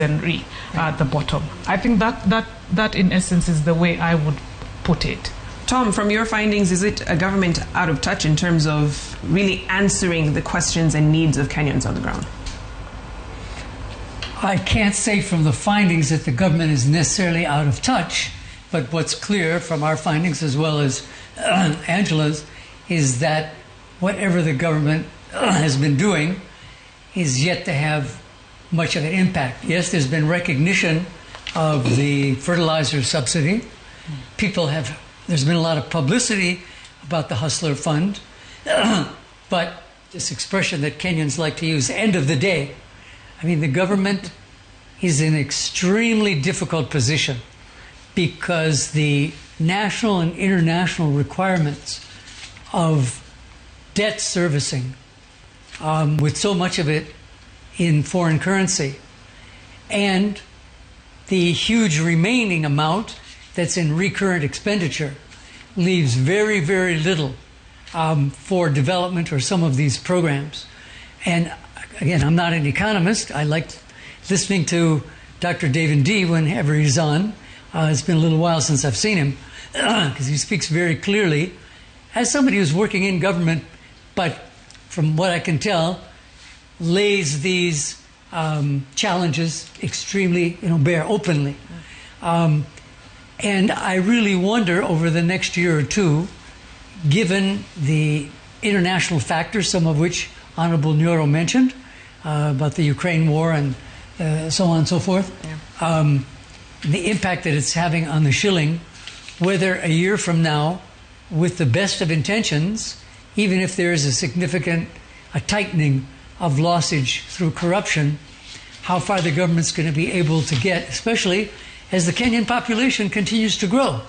at the bottom. I think that in essence is the way I would put it. Tom, from your findings, is it a government out of touch in terms of really answering the questions and needs of Kenyans on the ground? I can't say from the findings that the government is necessarily out of touch, but what's clear from our findings as well as Angela's is that whatever the government has been doing is yet to have much of an impact. Yes, there's been recognition of the fertilizer subsidy. There's been a lot of publicity about the Hustler Fund, but this expression that Kenyans like to use, end of the day, I mean, the government is in an extremely difficult position because the national and international requirements of debt servicing, with so much of it in foreign currency, and the huge remaining amount that's in recurrent expenditure leaves very, very little for development or some of these programs. And again, I'm not an economist. I like listening to Dr. David D. whenever he's on. It's been a little while since I've seen him because he speaks very clearly as somebody who's working in government, but from what I can tell, lays these challenges extremely, bare openly. And I really wonder over the next year or two, given the international factors, some of which Honorable Nonro mentioned, about the Ukraine war and so on and so forth, the impact that it's having on the shilling, whether a year from now, with the best of intentions, even if there is a tightening of lossage through corruption, how far the government's going to be able to get, especially as the Kenyan population continues to grow.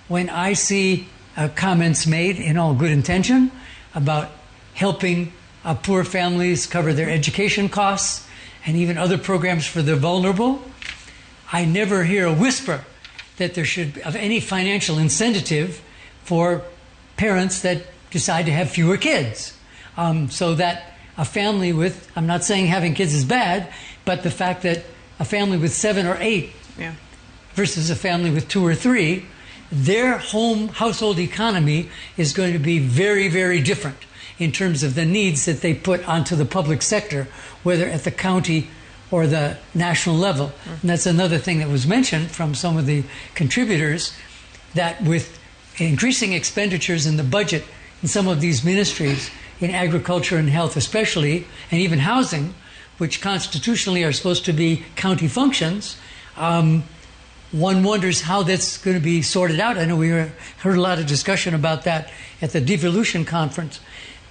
When I see comments made in all good intention about helping poor families cover their education costs and even other programs for the vulnerable, I never hear a whisper that there should be of any financial incentive for parents that decide to have fewer kids. So that a family with, I'm not saying having kids is bad, but the fact that a family with 7 or 8 versus a family with 2 or 3, their household economy is going to be very, very different in terms of the needs that they put onto the public sector, whether at the county or the national level. And that's another thing that was mentioned from some of the contributors, that with increasing expenditures in the budget in some of these ministries, in agriculture and health especially, and even housing, which constitutionally are supposed to be county functions, one wonders how that's going to be sorted out. I know we heard a lot of discussion about that at the devolution conference.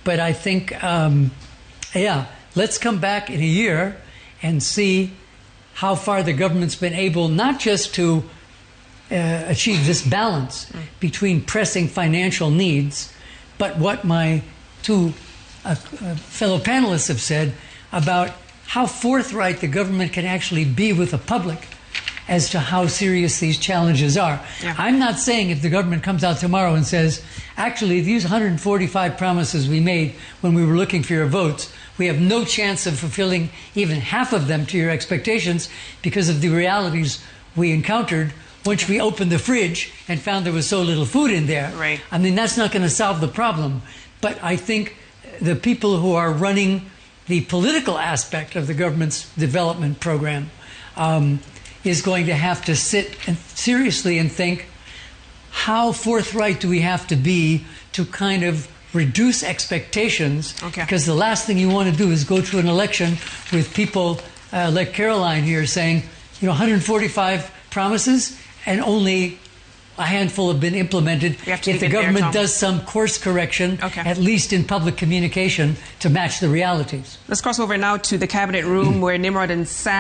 But I think, let's come back in a year and see how far the government's been able not just to achieve this balance between pressing financial needs, but what my two fellow panelists have said about how forthright the government can actually be with the public as to how serious these challenges are. I'm not saying if the government comes out tomorrow and says, actually, these 145 promises we made when we were looking for your votes, we have no chance of fulfilling even half of them to your expectations because of the realities we encountered once we opened the fridge and found there was so little food in there. Right. I mean, that's not going to solve the problem. But I think the people who are running the political aspect of the government's development program is going to have to sit seriously and think, how forthright do we have to be to kind of reduce expectations? Because the last thing you want to do is go to an election with people like Caroline here saying, 145 promises and only a handful have been implemented. If the government does some course correction, at least in public communication, to match the realities. Let's cross over now to the cabinet room where Nimrod and Sam